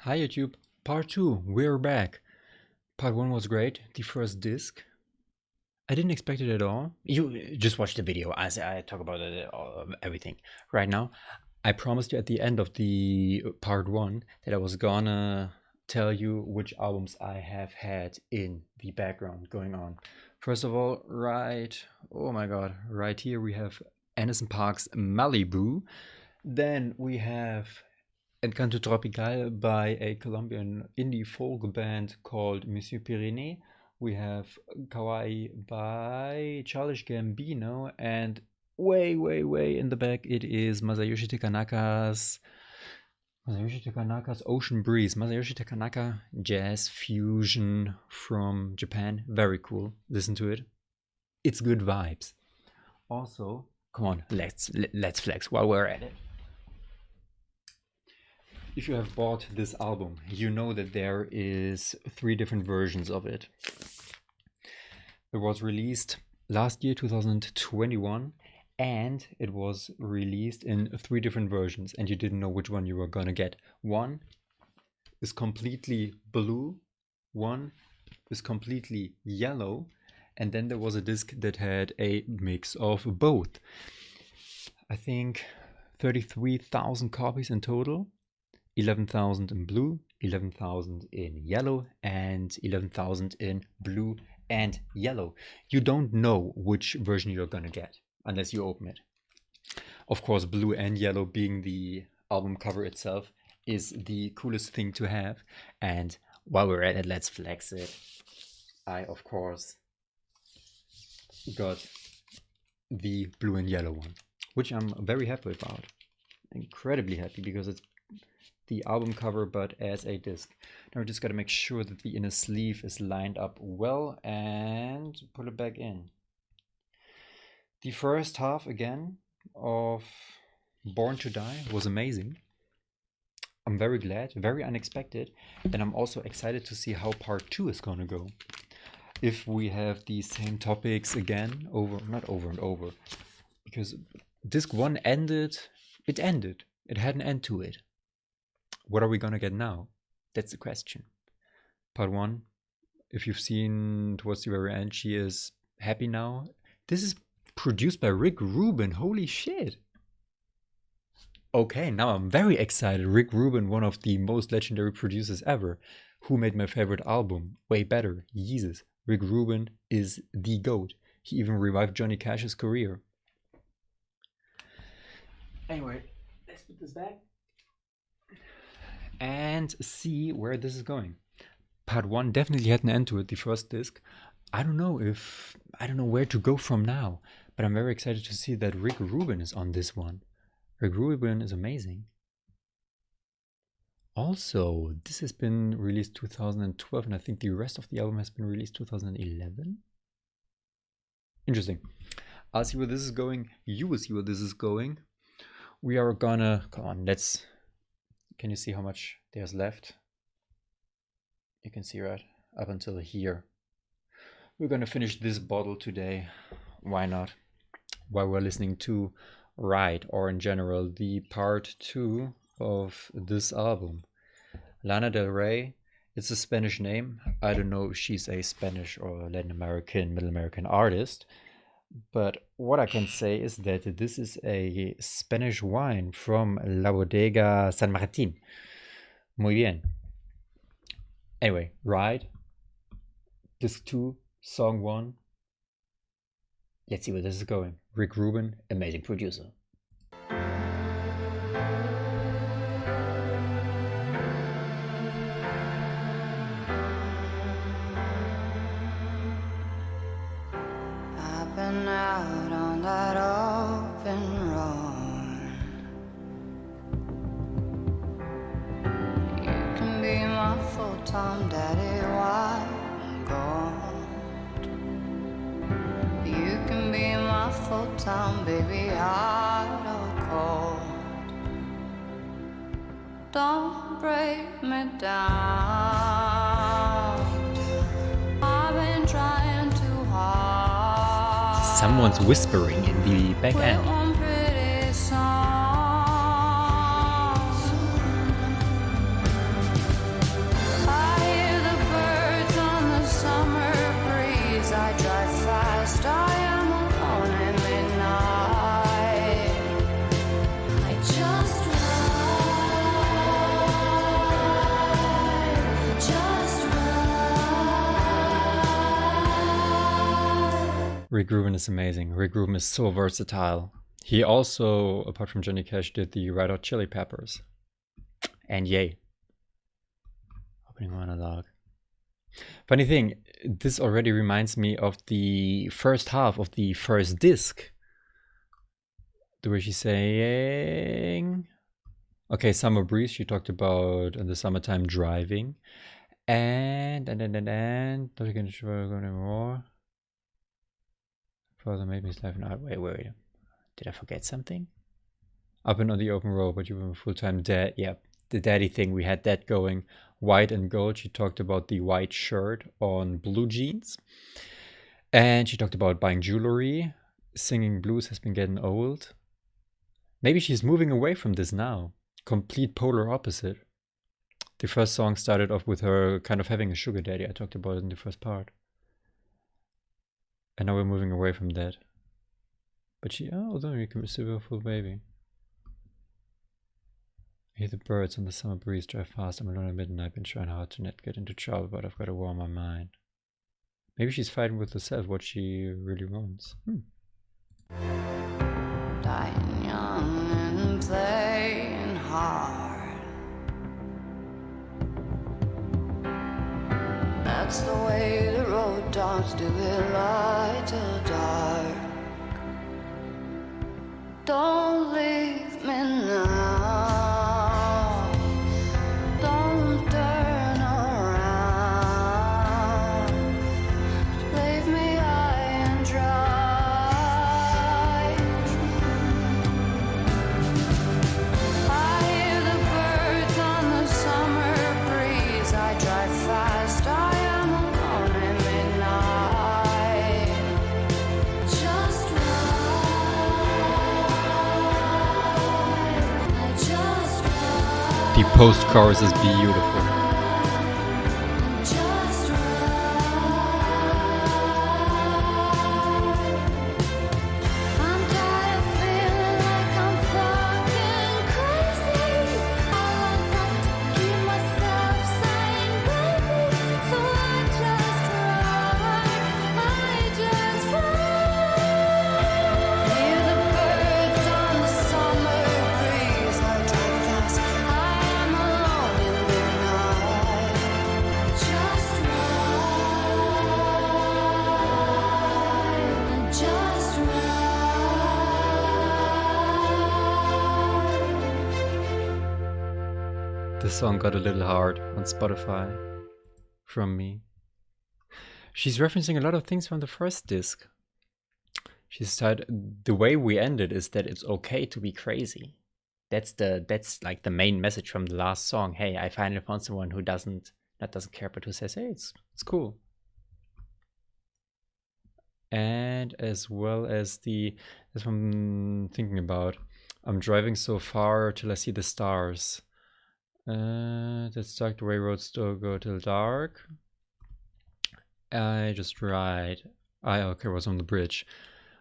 Hi YouTube, part 2, we're back. Part 1 was great, the first disc. I didn't expect it at all. You just watch the video as I talk about everything right now. I promised you at the end of the part 1 that I was gonna tell you which albums I have had in the background going on. First of all, oh my god, right here we have Anderson .Paak's Malibu. Then we have Encanto Tropical by a Colombian indie folk band called Monsieur Pyrénées. We have Kawaii by Childish Gambino, and way in the back it is Masayoshi Takanaka's Ocean Breeze. Masayoshi Takanaka, jazz fusion from Japan. Very cool. Listen to it. It's good vibes. Also, come on, let's flex while we're at it. If you have bought this album, you know that there is 3 different versions of it. It was released last year, 2021, and it was released in 3 different versions, and you didn't know which one you were gonna get. One is completely blue, one is completely yellow, and then there was a disc that had a mix of both. I think 33,000 copies in total. 11,000 in blue, 11,000 in yellow, and 11,000 in blue and yellow. You don't know which version you're gonna get unless you open it. Of course, blue and yellow being the album cover itself is the coolest thing to have. And while we're at it, let's flex it. I, of course, got the blue and yellow one, which I'm very happy about. Incredibly happy because it's the album cover but as a disc. Now we just got to make sure that the inner sleeve is lined up well and put it back in. The first half again of Born to Die was amazing. I'm very glad, very unexpected, and I'm also excited to see how part 2 is gonna go. If we have the same topics again, not over and over, because disc 1 ended, it had an end to it. What are we gonna get now? That's the question. Part 1, if you've seen towards the very end, she is happy now. This is produced by Rick Rubin. Holy shit. Okay, now I'm very excited. Rick Rubin, one of the most legendary producers ever. Who made my favorite album? Way better. Jesus. Rick Rubin is the GOAT. He even revived Johnny Cash's career. Anyway, let's put this back and see where this is going. Part 1 definitely had an end to it, the first disc. I don't know where to go from now, but I'm very excited to see that Rick Rubin is on this one. Rick Rubin is amazing. Also, this has been released 2012, and I think the rest of the album has been released 2011. Interesting. I'll see where this is going. You will see where this is going. We are gonna, come on, can you see how much there's left? You can see right up until here. We're gonna finish this bottle today. Why not? While we're listening to Ride, or in general, the part 2 of this album. Lana Del Rey, it's a Spanish name. I don't know if she's a Spanish or Latin American, Middle American artist. But what I can say is that this is a Spanish wine from La Bodega San Martin. Muy bien. Anyway, Ride, disc 2, song 1. Let's see where this is going. Rick Rubin, amazing producer. I've been out on that open road. You can be my full-time daddy while I'm gone. You can be my full-time baby out or cold. Don't break me down. I've been trying too hard. Someone's whispering in the back end. One pretty song. Rick Rubin is amazing. Rick Rubin is so versatile. He also, apart from Johnny Cash, did the Red Hot Chili Peppers. And yay. Opening monologue. Funny thing, this already reminds me of the first half of the first disc. The way she's saying... Okay, Summer Breeze, she talked about in the summertime driving. And not again anymore. Father made me life an wait. Did I forget something? Up and on the open road, but you were a full-time dad. Yeah, the daddy thing, we had that going. White and gold, she talked about the white shirt on blue jeans. And she talked about buying jewelry. Singing blues has been getting old. Maybe she's moving away from this now. Complete polar opposite. The first song started off with her kind of having a sugar daddy. I talked about it in the first part. And now we're moving away from that. But although you can still be a full baby. I hear the birds on the summer breeze drive fast. I'm alone at midnight. Been trying hard to not get into trouble, but I've got a war on my mind. Maybe she's fighting with herself what she really wants. Dying young and playing hard. That's the way the road dogs do it, light till dark. Don't leave me now. Don't turn around. Leave me high and dry. I hear the birds on the summer breeze. I drive fast. I am alone at midnight. Just ride. I just ride. The post-chorus is beautiful. Just ride. I'm tired of feeling like I'm fucking crazy. All I've got to keep myself sane, baby. So I just ride. I just ride. Hear the birds on the summer breeze. I drive fast. I am alone in the night. Just ride. Just ride. This song got a little hard on Spotify from me. She's referencing a lot of things from the first disc. She said the way we ended is that it's okay to be crazy. That's like the main message from the last song. Hey, I finally found someone who doesn't care, but who says, hey, it's cool. And as well as that's what I'm thinking about. I'm driving so far till I see the stars. That's dark, the way roads still go till dark. I just ride. I was on the bridge.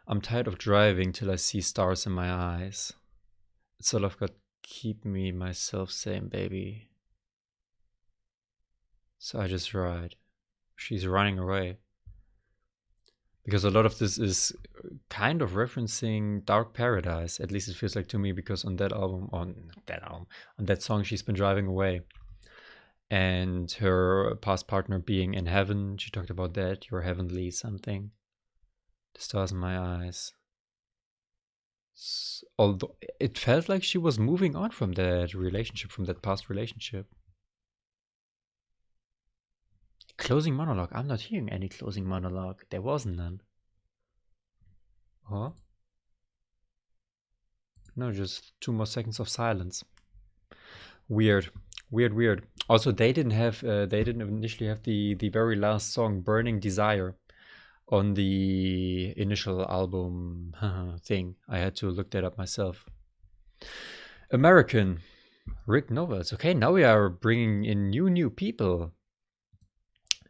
I'm tired of driving till I see stars in my eyes. It's all I've got keep me myself sane, baby. So I just ride. She's running away. Because a lot of this is kind of referencing Dark Paradise. At least it feels like to me, because on that song, she's been driving away. And her past partner being in heaven, she talked about that. You're heavenly something. The stars in my eyes. Although it felt like she was moving on from that relationship, from that past relationship. Closing monologue. I'm not hearing any closing monologue. There wasn't none. Huh? No, just 2 more seconds of silence. Weird. Also, they didn't initially have the very last song, Burning Desire, on the initial album thing. I had to look that up myself. American. Rick Novas. Okay, now we are bringing in new people.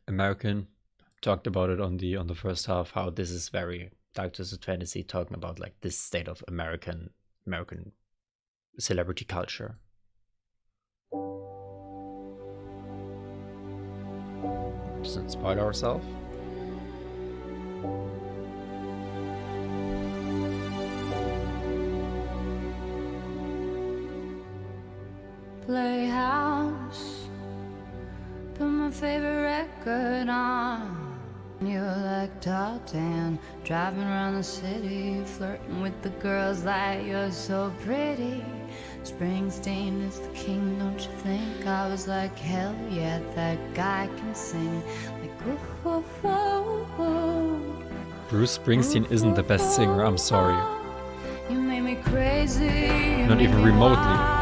American, talked about it on the first half, how this is very Dark Twisted Fantasy, talking about like this state of American celebrity culture. Doesn't spoil ourselves. my favorite record on. You were like top 10, driving around the city, flirting with the girls like you're so pretty. Springsteen is the king, don't you think? I was like, hell yeah, that guy can sing. Like, ooh, ooh, ooh, ooh. Bruce Springsteen isn't the best singer, I'm sorry. You made me crazy. You Not made even me remotely. wild.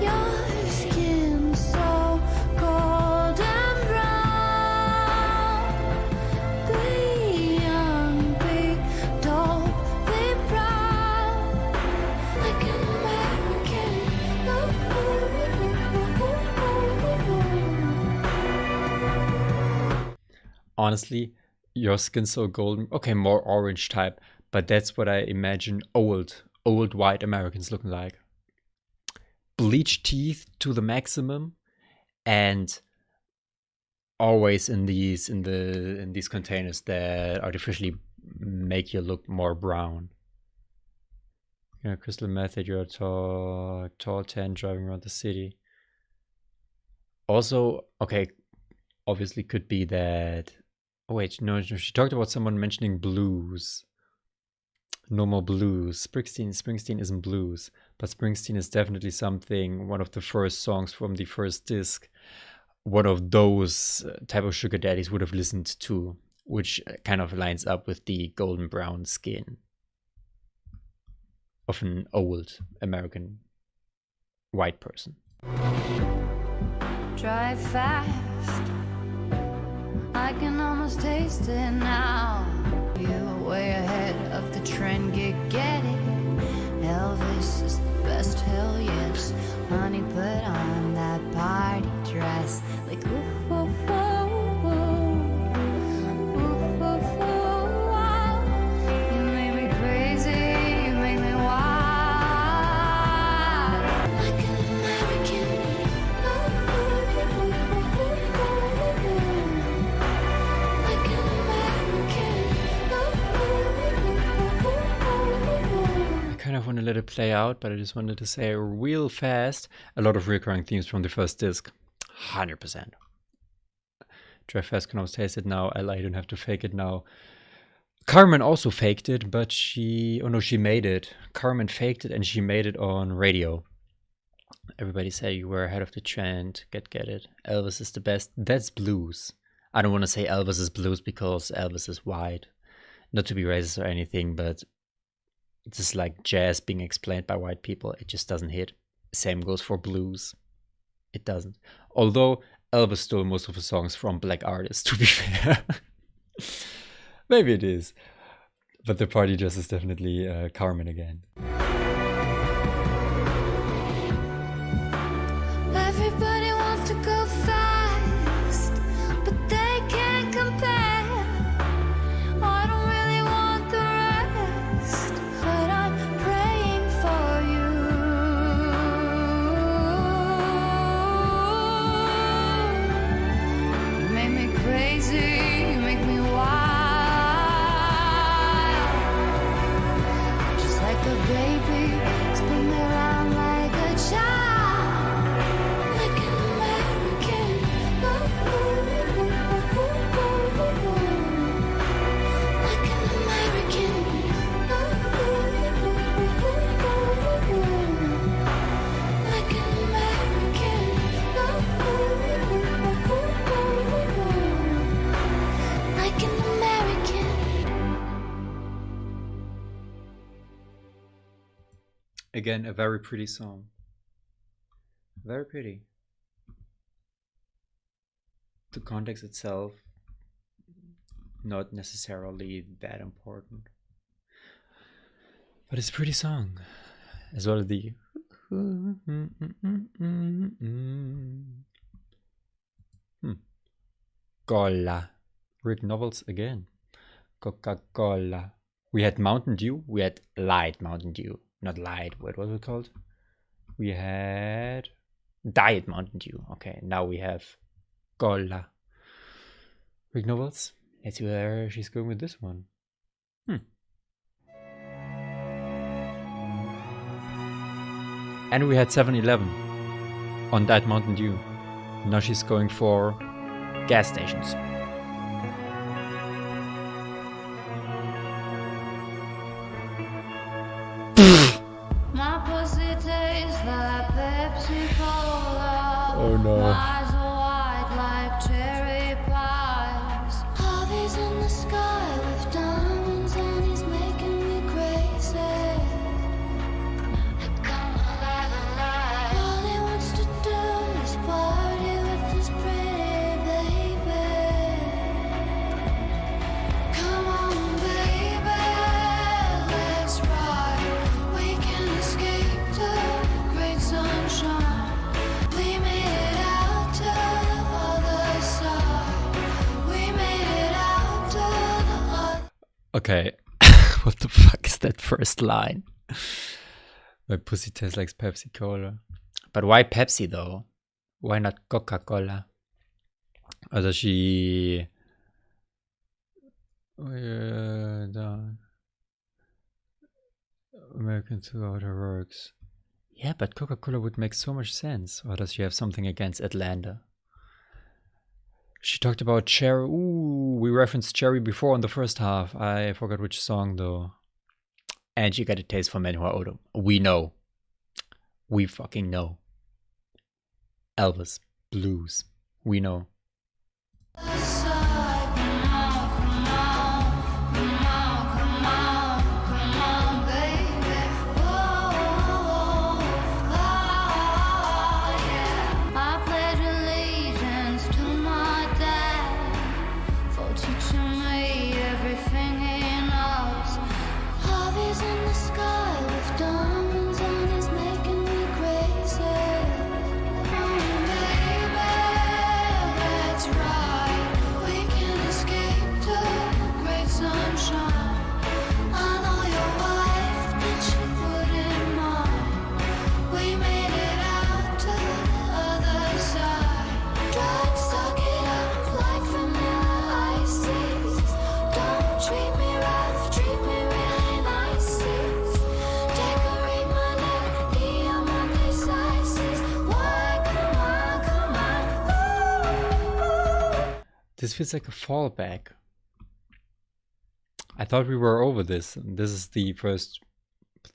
Your skin so golden brown. Be young, be dope, be proud. Like an American. Honestly, your skin's so golden. Okay, more orange type, but that's what I imagine old white Americans looking like. Bleached teeth to the maximum, and always in these containers that artificially make you look more brown. Yeah, crystal method. You're a tall 10 driving around the city. Also, okay, obviously could be that. Oh wait, no, she talked about someone mentioning blues. No more blues. Springsteen isn't blues, but Springsteen is definitely something. One of the first songs from the first disc. One of those type of sugar daddies would have listened to, which kind of lines up with the golden brown skin of an old American white person. Drive fast. I can almost taste it now. You're way ahead of the trend, get it. Elvis is the best, hell yes. Honey, put on that party dress. Like, ooh, ooh, ooh, ooh. Ooh, ooh, ooh, wow. You make me crazy, you make me wild. Like an American. Like an American. I kind of want to let it play out, but I just wanted to say real fast, a lot of recurring themes from the first disc. 100%. Drive fast, can always taste it now. I don't have to fake it now. Carmen also faked it, but she made it. Carmen faked it and she made it on radio. Everybody said you were ahead of the trend. Get it. Elvis is the best. That's blues. I don't want to say Elvis is blues because Elvis is white. Not to be racist or anything, but it's just like jazz being explained by white people. It just doesn't hit. Same goes for blues. It doesn't. Although Elvis stole most of his songs from black artists, to be fair. Maybe it is. But the party dress is definitely Carmen again. Everybody wants to go fast, but they can't compare. I don't really want the rest, but I'm praying for you. You make me crazy, you make me wild. Just like a baby, spin me around like a child. Like an American. Like an American. Like an American. Like an American. Again, a very pretty song. Very pretty. The context itself, not necessarily that important. But it's a pretty song. As well as the Cola. Rick Novels again. Coca-Cola. We had Mountain Dew. We had Light Mountain Dew. Not Light. What was it called? We had Diet Mountain Dew. Okay, now we have Cola. Rick Novels. Let's see where she's going with this one. And we had 7-Eleven. on that Mountain Dew. Now she's going for gas stations. My pussy tastes like Pepsi Cola. Oh, no. My eyes are white like cherry pies. Harvey's in the sky with diamonds and he's making me crazy. All he wants to do is party with his pretty baby. Come on, baby, let's ride. We can escape the great sunshine. We made it out to the other side. We made it out to the other. Okay, what the fuck is that first line? My pussy tastes like Pepsi Cola. But why Pepsi though? Why not Coca-Cola? Also she... American Water Works. Yeah, but Coca-Cola would make so much sense. Or does she have something against Atlanta? She talked about Cherry. Ooh, we referenced Cherry before in the first half. I forgot which song though. And she got a taste for men who are older. We know. We fucking know. Elvis. Blues. We know. I pledge allegiance to my dad for teaching me everything he knows. Harvey's in the sky with diamonds and he's making me crazy. Oh, baby, let's ride. We can escape the great sunshine. I know your wife, did she wouldn't mind. We made it out to the other side. Drugs suck it up like vanilla ices. Don't treat me rough, treat me really nice. Decorate my neck, diamond sizes. Why, come on. This feels like a fallback. I thought we were over this. This is the first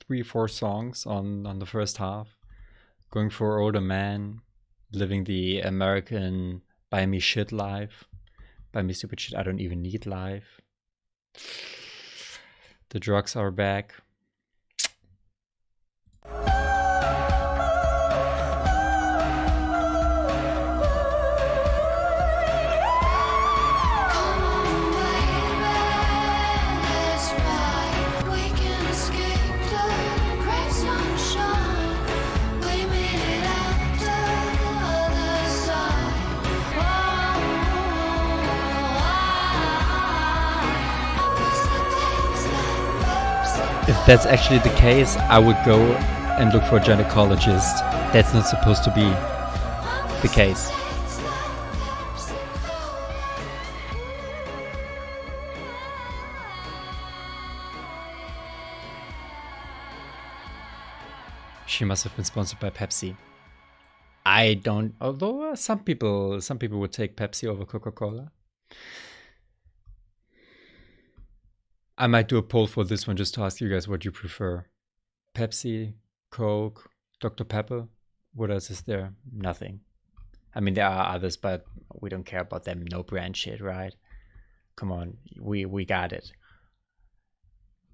3-4 songs on the first half. Going for older man, living the American buy me shit life. Buy me stupid shit I don't even need life. The drugs are back. Come on, baby, let's ride. We can escape the great sunshine. We made it out to the other side. If that's actually the case, I would go and look for a gynecologist. That's not supposed to be the case. She must have been sponsored by Pepsi. I don't. Although some people would take Pepsi over Coca-Cola. I might do a poll for this one just to ask you guys what you prefer: Pepsi, Coke, Dr. Pepper. What else is there? Nothing. I mean, there are others, but we don't care about them. No brand shit, right? Come on, we got it.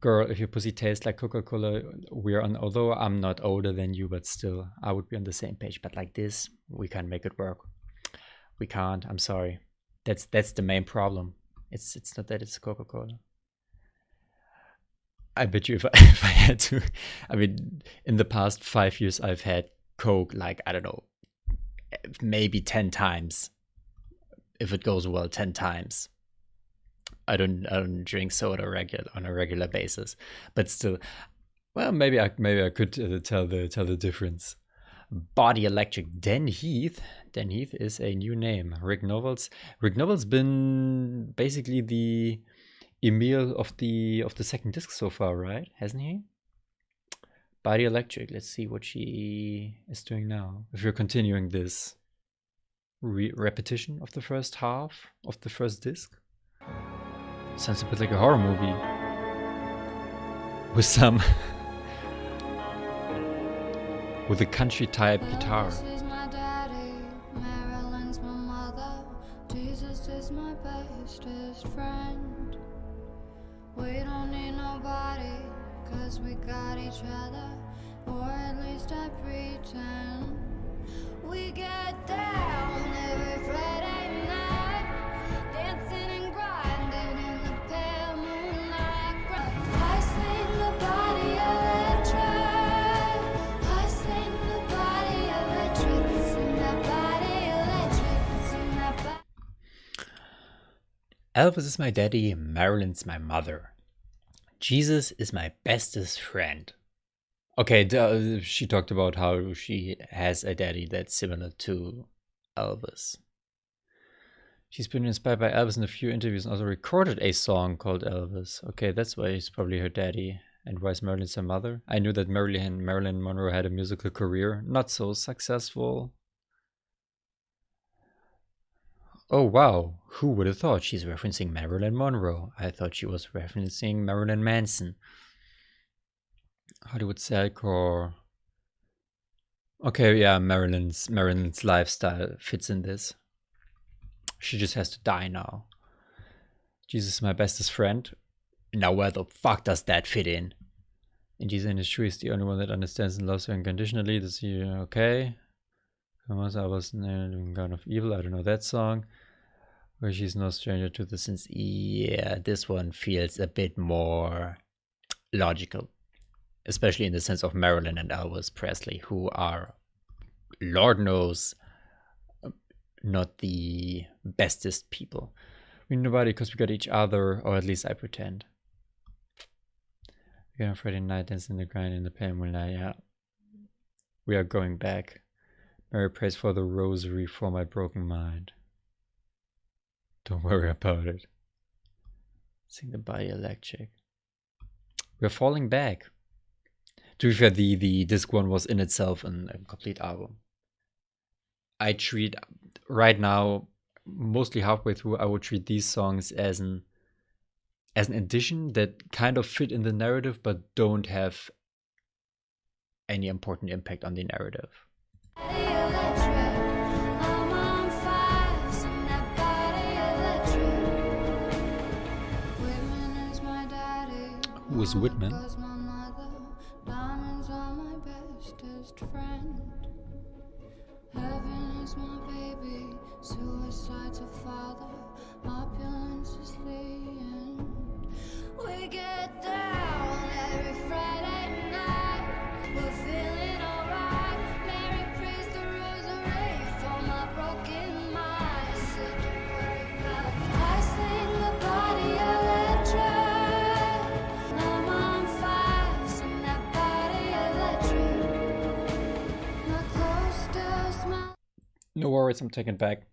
Girl, if your pussy tastes like Coca-Cola, we're on. Although I'm not older than you, but still, I would be on the same page. But like this, we can't make it work. We can't. I'm sorry. That's the main problem. It's not that it's Coca-Cola. I bet you if I had to, I mean, in the past 5 years, I've had Coke like, I don't know, maybe 10 times. If it goes well, 10 times. I don't drink soda on a regular basis, but still, well, maybe I could tell the difference. Body Electric, Dan Heath. Dan Heath is a new name. Rick Novels been basically the Emil of the second disc so far, right? Hasn't he? Body Electric. Let's see what she is doing now. If you're continuing this repetition of the first half of the first disc. Sounds a bit like a horror movie. With some... with a country type guitar. Elvis is my daddy, Marilyn's my mother, Jesus is my bestest friend. We don't need nobody, cause we got each other, or at least I pretend. We get down every Friday night, dancing and grinding in the pale moonlight. I sing the body electric, I sing the body electric, sing that body electric, sing that body. Elvis is my daddy, Marilyn's my mother. Jesus is my bestest friend. Okay, she talked about how she has a daddy that's similar to Elvis. She's been inspired by Elvis in a few interviews and also recorded a song called Elvis. Okay, that's why he's probably her daddy. And why is Marilyn her mother? I knew that Marilyn Monroe had a musical career, not so successful. Oh wow, who would have thought she's referencing Marilyn Monroe? I thought she was referencing Marilyn Manson. Hollywood Sadcore. Okay, yeah, Marilyn's lifestyle fits in this. She just has to die now. Jesus is my bestest friend. Now where the fuck does that fit in? And Jesus in his shoe is the only one that understands and loves her unconditionally. Does he okay? I was God of Evil. I don't know that song. Where she's no stranger to the sins. Yeah, this one feels a bit more logical. Especially in the sense of Marilyn and Elvis Presley, who are, Lord knows, not the bestest people. We need nobody because we got each other, or at least I pretend. Again on Friday night, dancing in the grind in the pale moonlight, yeah. We are going back. Mary prays for the rosary for my broken mind. Don't worry about it. Sing the body electric. We're falling back. To be fair, the disc one was in itself a complete album. I treat, right now, mostly halfway through, I would treat these songs as an addition that kind of fit in the narrative but don't have any important impact on the narrative. Who is Whitman? Diamonds are my bestest friend. Heaven is my baby, suicide's a father, opulence is the end. We get down every Friday night, we're feeling alright. Mary prays the rosary for my broken mind. So don't worry about it. I sing the body electric. I'm on fire, sing that body electric. My clothes still smell. No worries, I'm taken back.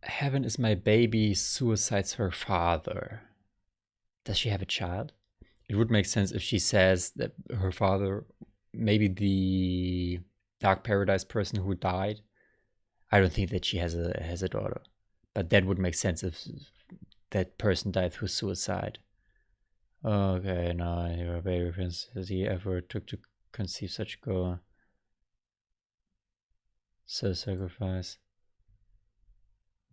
Heaven is my baby, suicide's her father. Does she have a child? It would make sense if she says that her father, maybe the Dark Paradise person who died. I don't think that she has a daughter. But that would make sense if that person died through suicide. Okay, now your baby prince, has he ever took to conceive such a girl? Self-sacrifice.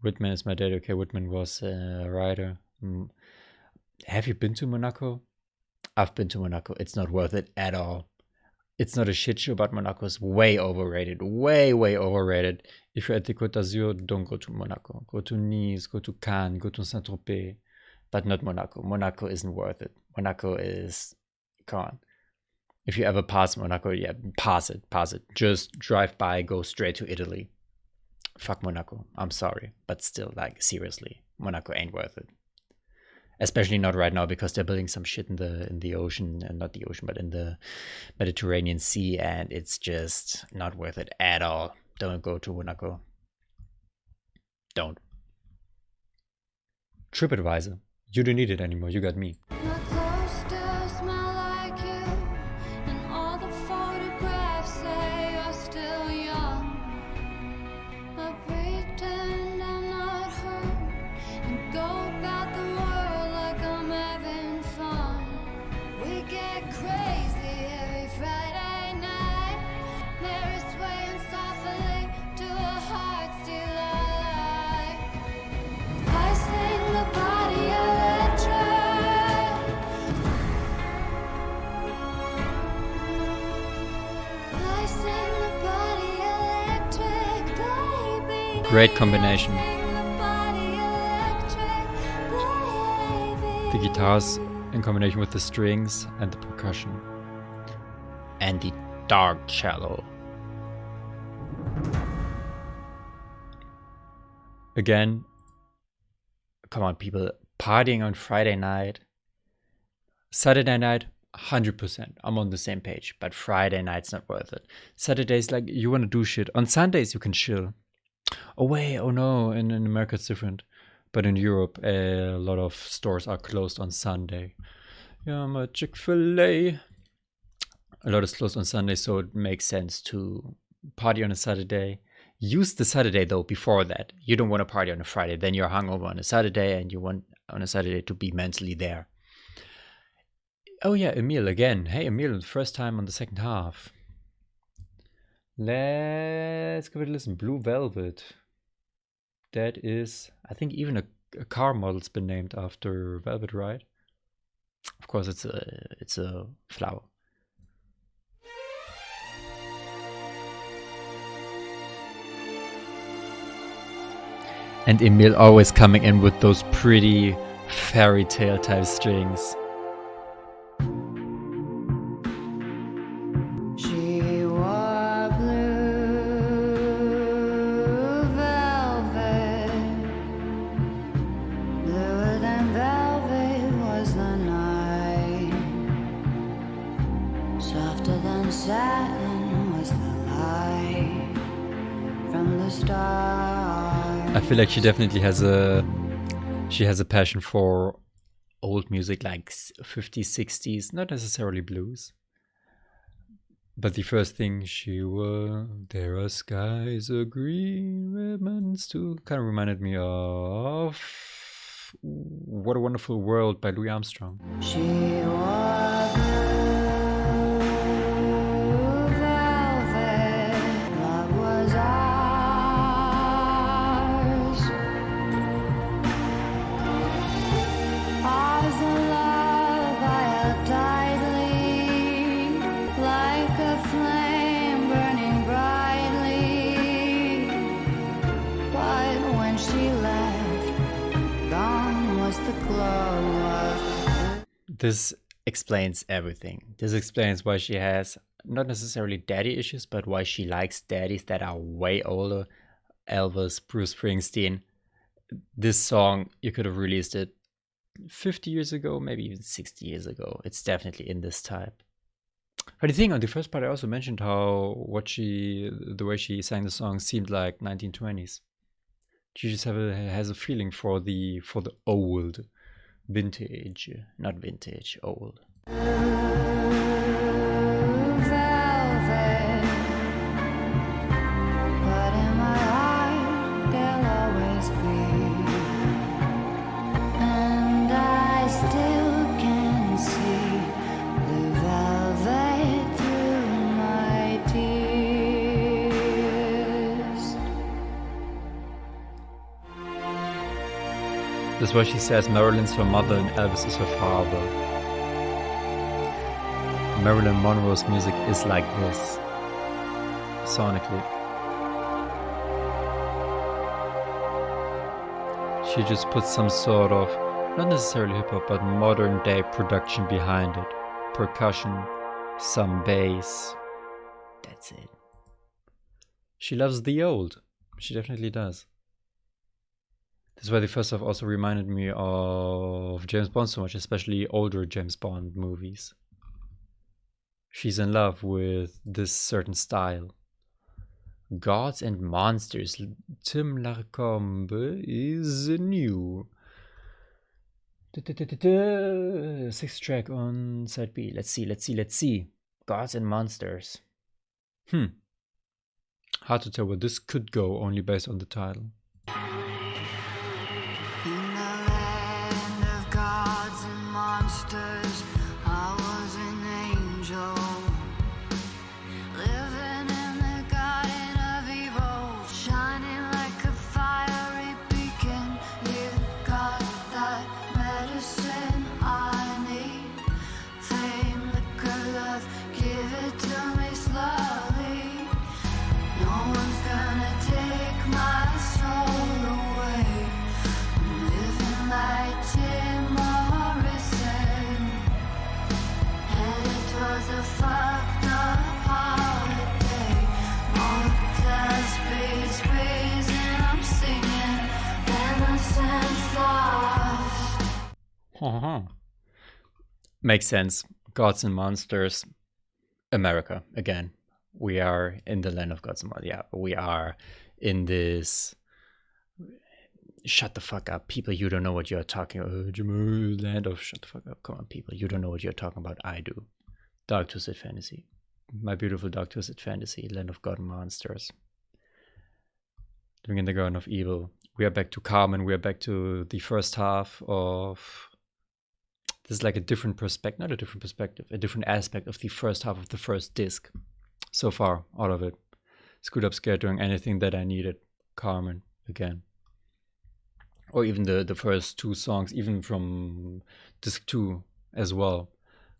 Whitman is my dad. Okay, Whitman was a writer. Have you been to Monaco? I've been to Monaco. It's not worth it at all. It's not a shit show, but Monaco is way overrated. Way, way overrated. If you're at the Côte d'Azur, don't go to Monaco. Go to Nice, go to Cannes, go to Saint-Tropez. But not Monaco. Monaco isn't worth it. Monaco is... Come on. If you ever pass Monaco, yeah, pass it. Just drive by, go straight to Italy. Fuck Monaco. I'm sorry. But still, like, seriously. Monaco ain't worth it. Especially not right now, because they're building some shit in the ocean, and not the ocean, but in the Mediterranean Sea, and it's just not worth it at all. Don't go to Monaco. Don't. TripAdvisor. You don't need it anymore. You got me. My clothes still smell like Great combination. The guitars in combination with the strings and the percussion. And the dark cello. Again, come on people, partying on Friday night. Saturday night, 100%. I'm on the same page, but Friday night's not worth it. Saturday's like, you want to do shit. On Sundays, you can chill. Oh wait, oh no, in America it's different. But in Europe, a lot of stores are closed on Sunday. Yeah, I'm a Chick-fil-A. A lot is closed on Sunday, so it makes sense to party on a Saturday. Use the Saturday though before that. You don't want to party on a Friday, then you're hungover on a Saturday and you want on a Saturday to be mentally there. Oh yeah, Emil again. Hey Emil, first time on the second half. Let's give it a listen. Blue Velvet. That is, I think even a car model's been named after Velvet, right? Of course it's a flower. And Emil always coming in with those pretty fairy tale type strings. She wore blue velvet. Bluer than velvet was the night. Softer than satin was the light from the stars. I feel like she definitely has a passion for old music like 50s, 60s, not necessarily blues. But the first thing she wore, there are skies of green ribbons too, kind of reminded me of What a Wonderful World by Louis Armstrong. She wore blue velvet. Love was ours. Ours the love I held tightly, like a flame burning brightly. But when she left, gone was the glow of. This explains everything. This explains why she has not necessarily daddy issues, but why she likes daddies that are way older. Elvis, Bruce Springsteen. This song, you could have released it 50 years ago, maybe even 60 years ago. It's definitely in this type. But the thing on the first part, I also mentioned how the way she sang the song seemed like 1920s. She just has a feeling for the old, vintage, not vintage, old. Velvet, but in my heart they'll always be, and I still can see the velvet through my tears. That's why she says Marilyn's her mother and Elvis is her father. Marilyn Monroe's music is like this, sonically. She just puts some sort of, not necessarily hip hop, but modern day production behind it. Percussion, some bass. That's it. She loves the old. She definitely does. That's why the first half also reminded me of James Bond so much, especially older James Bond movies. She's in love with this certain style. Gods and Monsters. Tim Lacombe is new. 6th track on side B. Let's see. Gods and Monsters. Hard to tell where this could go, only based on the title. In the land of gods and monsters, I was an angel, living in the garden of evil, shining like a fiery beacon. You got that medicine I need, fame, liquor, love, give it to me slowly. No one's gonna take my soul. Makes sense. Gods and Monsters. America, again. We are in the land of gods and monsters. Yeah, we are in this. Shut the fuck up, people. You don't know what you're talking about. Land of shut the fuck up. Come on, people. You don't know what you're talking about. I do. Dark Twisted Fantasy. My beautiful Dark Twisted Fantasy. Land of God and Monsters. Living in the Garden of Evil. We are back to Carmen. We are back to the first half of. This is like a different perspective. Not a different perspective. A different aspect of the first half of the first disc. So far, all of it. Screwed Up Scared doing anything that I needed. Carmen, again. Or even the first two songs, even from disc 2 as well.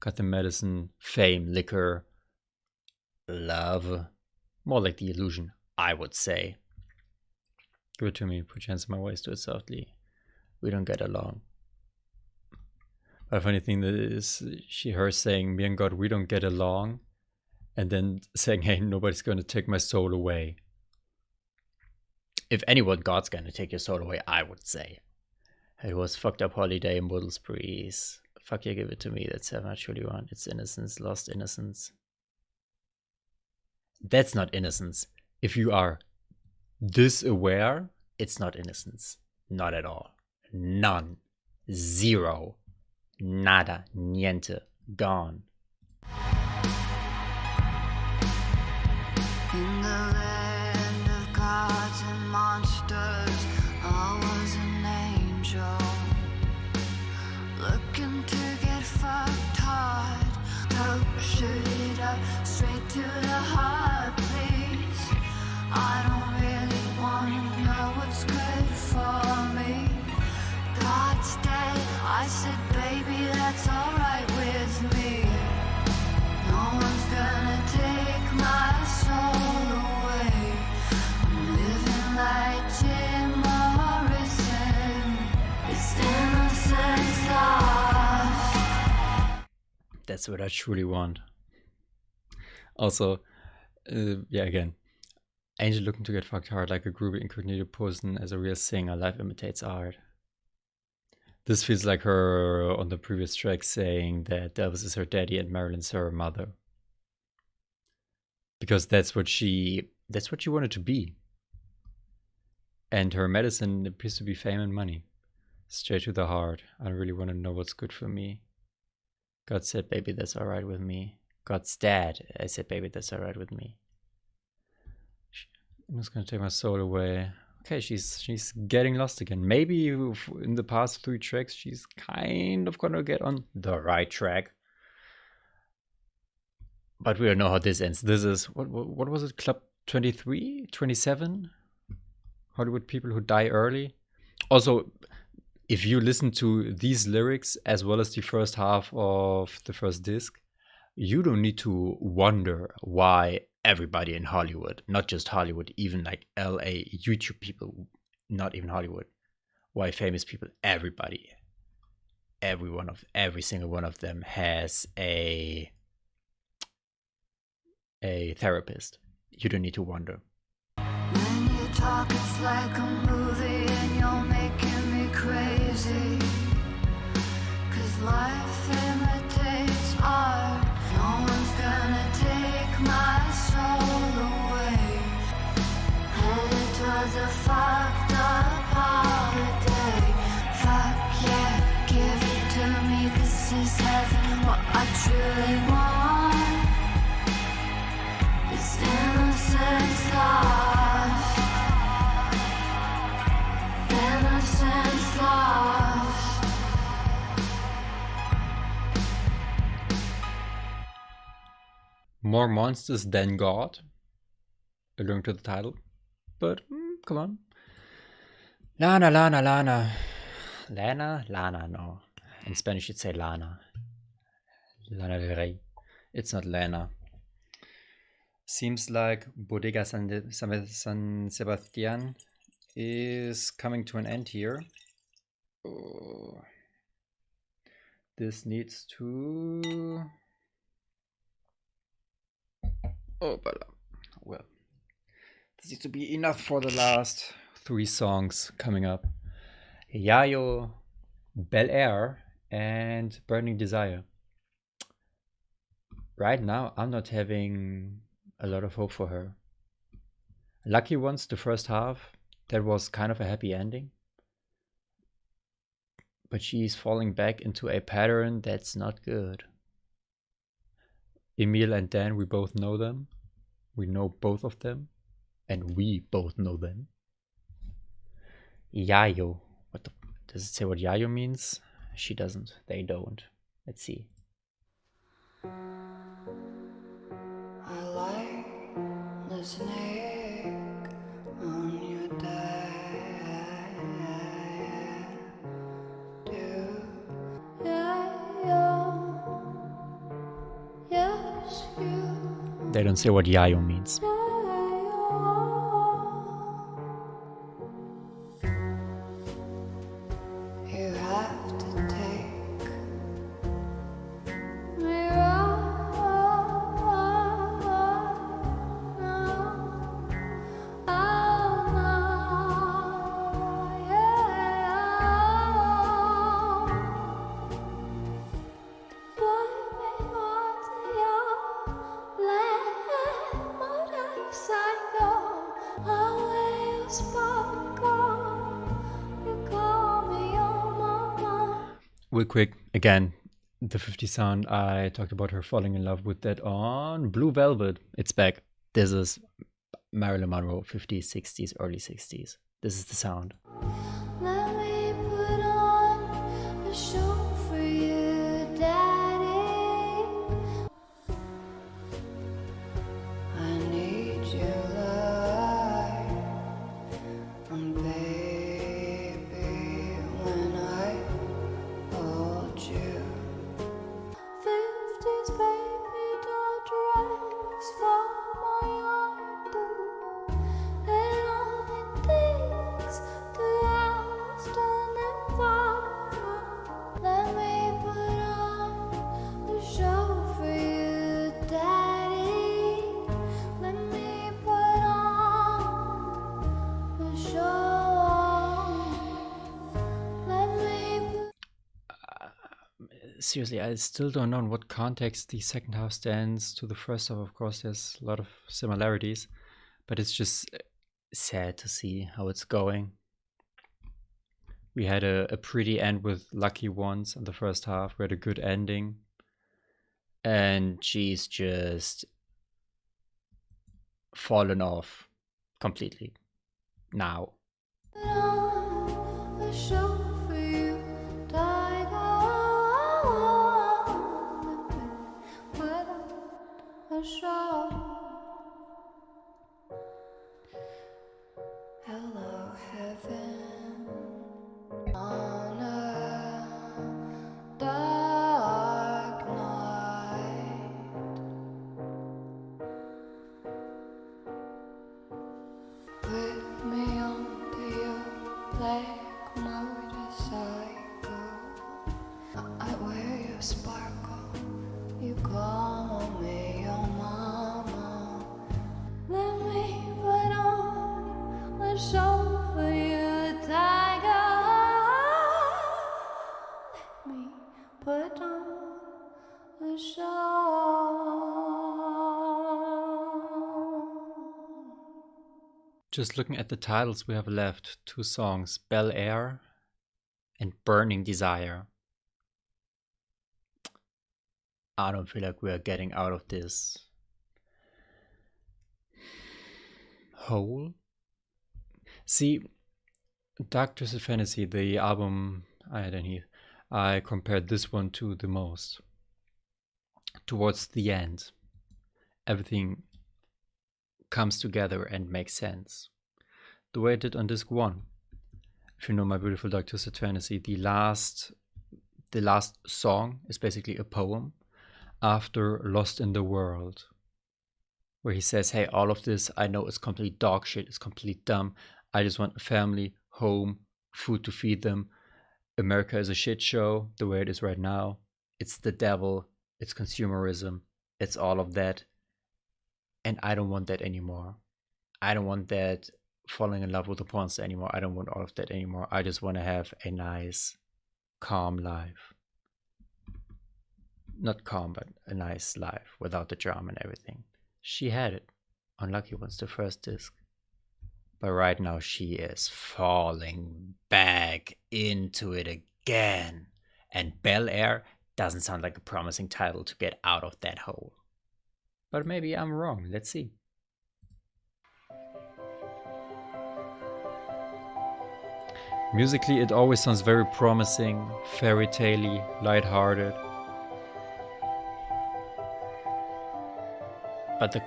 Got the Medicine, Fame, Liquor, Love. More like The Illusion, I would say. Give it to me, put your hands in my waist, do it softly. We don't get along. But the funny thing is, her saying, me and God, we don't get along. And then saying, hey, nobody's going to take my soul away. If anyone, God's going to take your soul away, I would say. It was Fucked Up Holiday, Model Sprees. Fuck yeah, give it to me. That's how much you want. It's innocence, lost innocence. That's not innocence. If you are this aware, it's not innocence. Not at all. None. Zero. Nada. Niente. Gone. In the land of gods and monsters, I was an angel, looking to get fucked hard. Hope shoot it up straight to the heart, please. I don't really wanna know what's good for me. God's dead, I said, baby, that's alright with me. No one's gonna take my soul away. I'm living like Jim Morrison. It's innocence lost. That's what I truly want. Also, yeah, again, Angel looking to get fucked hard like a groovy incognito person as a real singer. Life imitates art. This feels like her on the previous track saying that Elvis is her daddy and Marilyn's her mother. Because that's what she wanted to be. And her medicine appears to be fame and money. Straight to the heart. I don't really want to know what's good for me. God said, baby, that's alright with me. God's dad. I said, baby, that's alright with me. I'm just gonna take my soul away. Okay, she's getting lost again. Maybe in the past 3 tracks, she's kind of gonna get on the right track. But we don't know how this ends. This is, what was it, Club 23? 27? Hollywood people who die early. Also, if you listen to these lyrics as well as the first half of the first disc, you don't need to wonder why everybody in Hollywood, not just Hollywood, even like LA, YouTube people, not even Hollywood, why famous people, everybody, every single one of them has a therapist. You don't need to wonder. When you talk, it's like a movie and you're making me crazy. 'Cause life imitates art. No one's gonna take my soul away. Headed towards a fucked up holiday. Fuck yeah, give it to me. This is heaven, what I truly want. It's innocence lost. Innocence lost. More monsters than God, according to the title. But come on. Lana. Lana, no. In Spanish you'd say Lana. Lana del Rey. It's not Lana. Seems like Bodega San Sebastian is coming to an end here. Oh. This needs to... Oh, but well, this needs to be enough for the last 3 songs coming up. Yayo, Bel Air, and Burning Desire. Right now, I'm not having a lot of hope for her. Lucky Ones, the first half, that was kind of a happy ending. But she's falling back into a pattern that's not good. Emil and Dan, we both know them. We know both of them. And we both know them. Yayo. Does it say what Yayo means? She doesn't. They don't. Let's see. I like the snake on your tattoo. Yeah, yes, you. They don't say what Yayo means. You have to take me right now. Oh, no, yeah. Put me onto your land, motorcycle. Away you sparkle. You call me your mama. Real quick, again, the 50 sound, I talked about her falling in love with that on Blue Velvet. It's back. This is Marilyn Monroe, 50s, 60s, early 60s. This is the sound. Let me put on a show for you, Daddy. I need your light, and baby, when I hold you. 50s baby doll dress for my heart, and only things to last and never. Let me put on the show for you, Daddy. Let me put on the show. Let me put. Seriously, I still don't know in what context the second half stands to the first half. Of course, there's a lot of similarities, but it's just sad to see how it's going. We had a pretty end with Lucky Ones in the first half. We had a good ending. And she's just fallen off completely now. Put on a show for you, Tiger. Put on a show. Hello, heaven. On a dark night. Put me onto your black motorcycle. I wear your sparkle. You call me your mama. Let me put on a show for you, Tiger. Let me put on a show. Just looking at the titles we have left, 2 songs, Bel Air and Burning Desire. I don't feel like we are getting out of this hole. See, Dark Twisted Fantasy, the album I had in here, I compared this one to the most. Towards the end, everything comes together and makes sense. The way it did on disc 1. If you know My Beautiful Dark Twisted Fantasy, the last song is basically a poem after Lost in the World, where he says, hey, all of this I know is complete dog shit, it's complete dumb. I just want a family, home, food to feed them. America is a shit show the way it is right now. It's the devil, it's consumerism, it's all of that. And I don't want that anymore. I don't want that falling in love with a porn star anymore. I don't want all of that anymore. I just want to have a nice, calm life. not calm, but a nice life without the drama and everything. She had it. Unlucky was the first disc. But right now she is falling back into it again. And Bel Air doesn't sound like a promising title to get out of that hole. But maybe I'm wrong. Let's see. Musically, it always sounds very promising, fairy tale-y, lighthearted. But the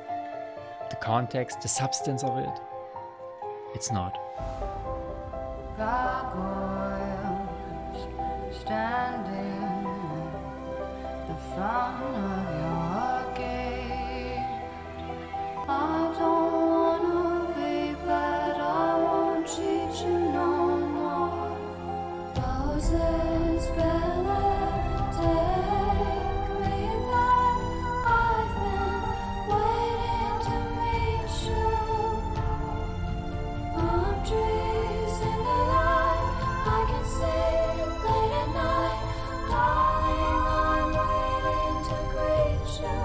context, the substance of it, it's not. Gargoyles standing the front of your gate. I don't wanna be bad, I won't cheat you no more. Roses, Bella, take me back. I've been waiting to meet you. Palm trees in the light, I can see it late at night. Darling, I'm waiting to greet you.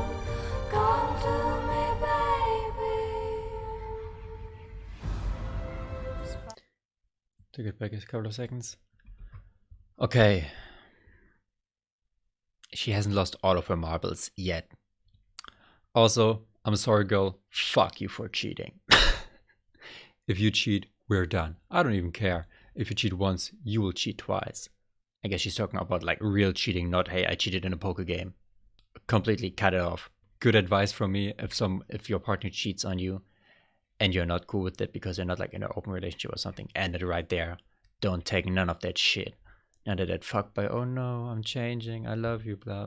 Come to me, baby. To get back a couple of seconds. Okay. She hasn't lost all of her marbles yet. Also, I'm sorry, girl. Fuck you for cheating. If you cheat, we're done. I don't even care. If you cheat once, you will cheat twice. I guess she's talking about like real cheating, not hey, I cheated in a poker game. Completely cut it off. Good advice from me if your partner cheats on you and you're not cool with it because you're not like in an open relationship or something, end it right there. Don't take none of that shit. None of that fuck by, oh no, I'm changing, I love you, blah.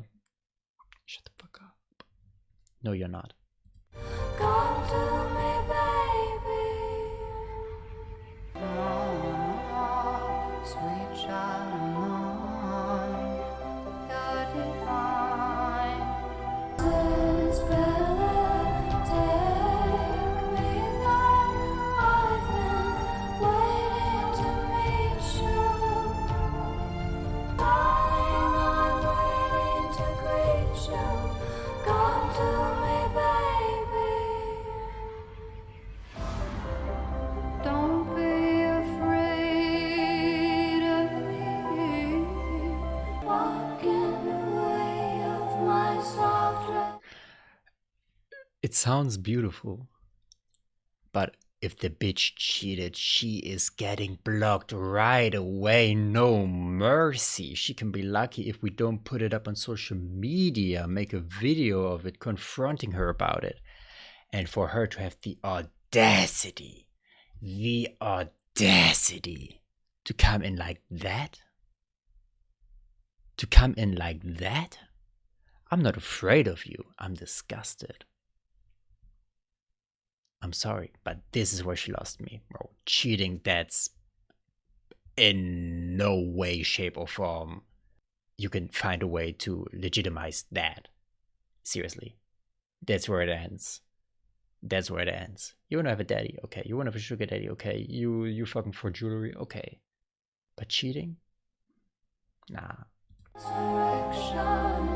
Shut the fuck up. No, you're not. Come to me, baby. Oh, sweet child of mine, you're divine. This Bella, take me back. I've been waiting to meet you. Darling, I'm waiting to greet you. Come to me, baby. Don't be afraid of me. Walk in the way of my soft dress. It sounds beautiful, but if the bitch cheated, she is getting blocked right away. No mercy. She can be lucky if we don't put it up on social media, make a video of it, confronting her about it. And for her to have the audacity to come in like that? To come in like that? I'm not afraid of you. I'm disgusted. I'm sorry, but this is where she lost me, bro. Cheating, that's in no way, shape, or form you can find a way to legitimize that. Seriously. That's where it ends. That's where it ends. You wanna have a daddy, okay. You wanna have a sugar daddy, okay. You fucking for jewelry, okay. But cheating? Nah. Resurrection,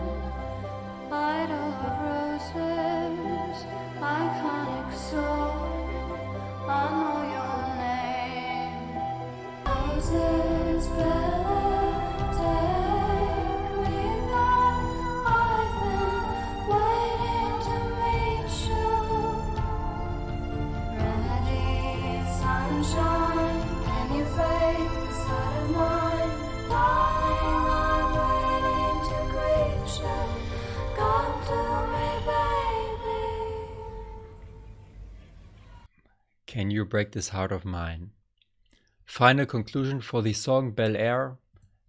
idol of roses, iconic soul. I know your name. Roses, Bella, take me back. I've been waiting to meet you. Remedy, sunshine, can you fake the side of mine? Darling, I'm waiting to greet you. Come to me, baby. Can you break this heart of mine? Final conclusion for the song Bel Air.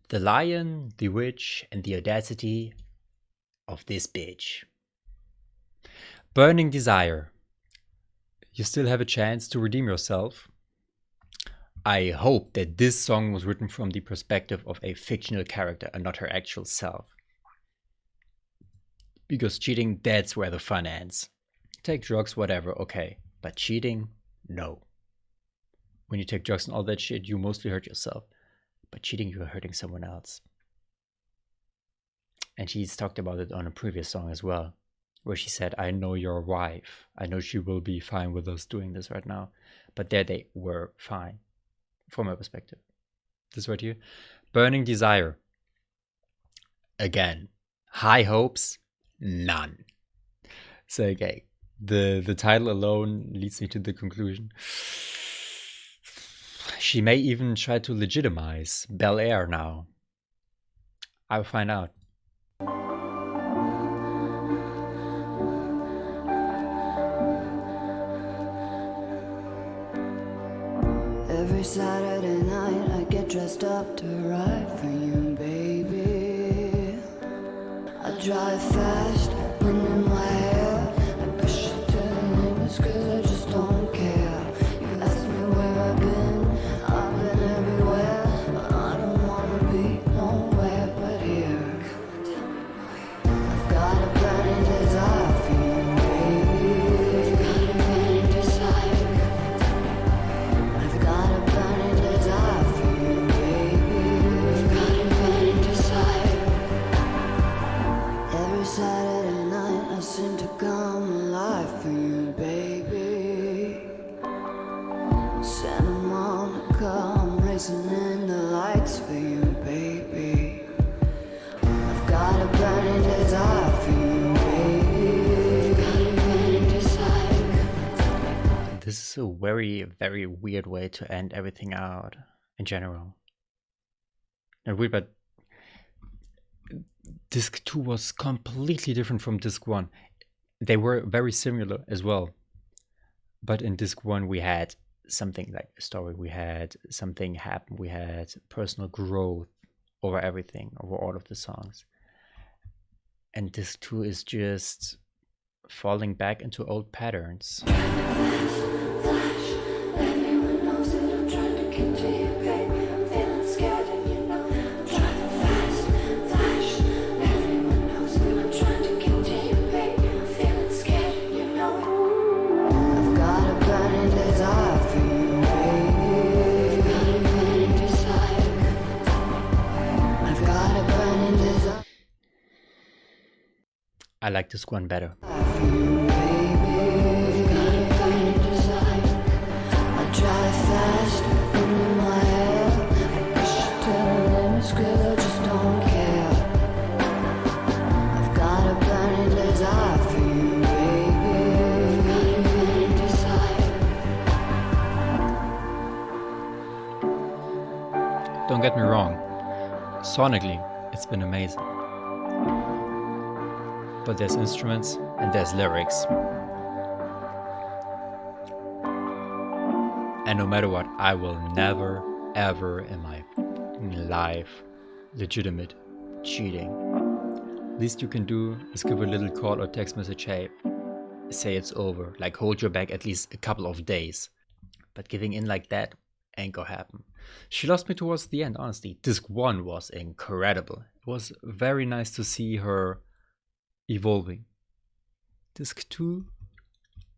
The lion, the witch, and the audacity of this bitch. Burning desire. You still have a chance to redeem yourself. I hope that this song was written from the perspective of a fictional character and not her actual self. Because cheating, that's where the fun ends. Take drugs, whatever, okay. But cheating, no. When you take drugs and all that shit, you mostly hurt yourself. But cheating, you are hurting someone else. And she's talked about it on a previous song as well, where she said, I know your wife. I know she will be fine with us doing this right now. But there they were fine, from her perspective. This right here. Burning Desire. Again, high hopes, none. So okay, the title alone leads me to the conclusion. She may even try to legitimize Bel Air now. I'll find out. Every Saturday night I get dressed up to ride for you, baby. I drive fast, wind in my hair. I push it to the limits 'cause I just don't care. You ask me where I've been everywhere. But I don't wanna be nowhere but here. I've got a burning desire for you, baby. I've got a burning desire. I've got a burning desire for you, baby. I've got a burning desire. Every Saturday night I seem to come alive for you, baby. Santa Monica, I'm racing in the lights for you, baby. I've got a burning desire for you, baby. I've got a burning desire. This is a very, very weird way to end everything out in general. Not weird, but Disc 2 was completely different from Disc 1. They were very similar as well. But in Disc 1 we had something like a story, we had something happen, we had personal growth over everything, over all of the songs. And Disc 2 is just falling back into old patterns. Flash, everyone knows that I'm trying to get to you, baby. I'm feeling scared and you know I'm driving fast. Flash, everyone knows that I'm trying to get to you, baby. I'm feeling scared and you know it. I've got a burning desire for you, baby. I've got a burning desire. I've got a burning desire I like this one better. for you, baby. I've got a burning desire. I drive fast, wind in my hair. I push it to the limits 'cause I just don't care. I've got a burning desire for you, baby. I've got a burning desire. Don't get me wrong, sonically it's been amazing. But there's instruments and there's lyrics. And no matter what, I will never, ever in my life legitimate cheating. Least you can do is give a little call or text message, hey, say it's over, like hold your back at least a couple of days. But giving in like that ain't gonna happen. She lost me towards the end, honestly. Disc 1 was incredible. It was very nice to see her evolving. Disc 2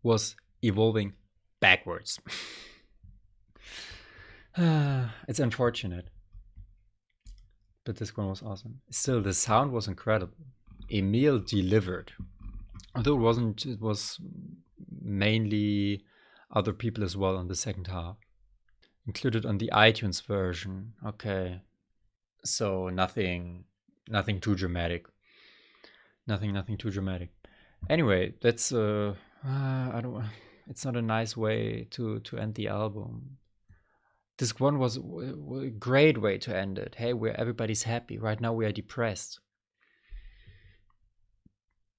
was evolving backwards. It's unfortunate, but Disc 1 was awesome. Still, the sound was incredible. Emil delivered. Although it was mainly other people as well on the second half. Included on the iTunes version. Okay. So nothing too dramatic. Nothing too dramatic. Anyway, that's it's not a nice way to end the album. Disc 1 was a great way to end it. Hey, everybody's happy. Right now we are depressed.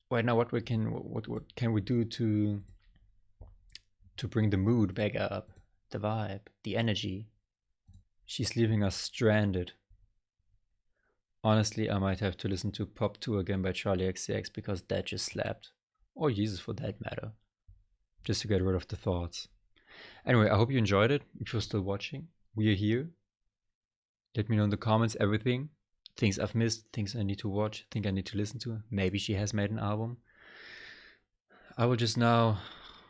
Right now what can we do to bring the mood back up, the vibe, the energy? She's leaving us stranded. Honestly, I might have to listen to Pop 2 again by Charlie XCX because that just slapped. Or Jesus for that matter. Just to get rid of the thoughts. Anyway, I hope you enjoyed it. If you're still watching, we are here. Let me know in the comments everything. Things I've missed, things I need to watch, things I need to listen to. Maybe she has made an album. I will just now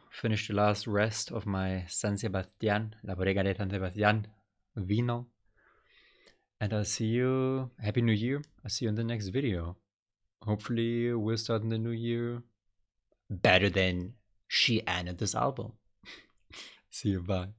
finish the last rest of my San Sebastian, La Bodega de San Sebastian Vino. And I'll see you. Happy New Year. I'll see you in the next video. hopefully we're starting the new year better than she ended this album. See you, bye.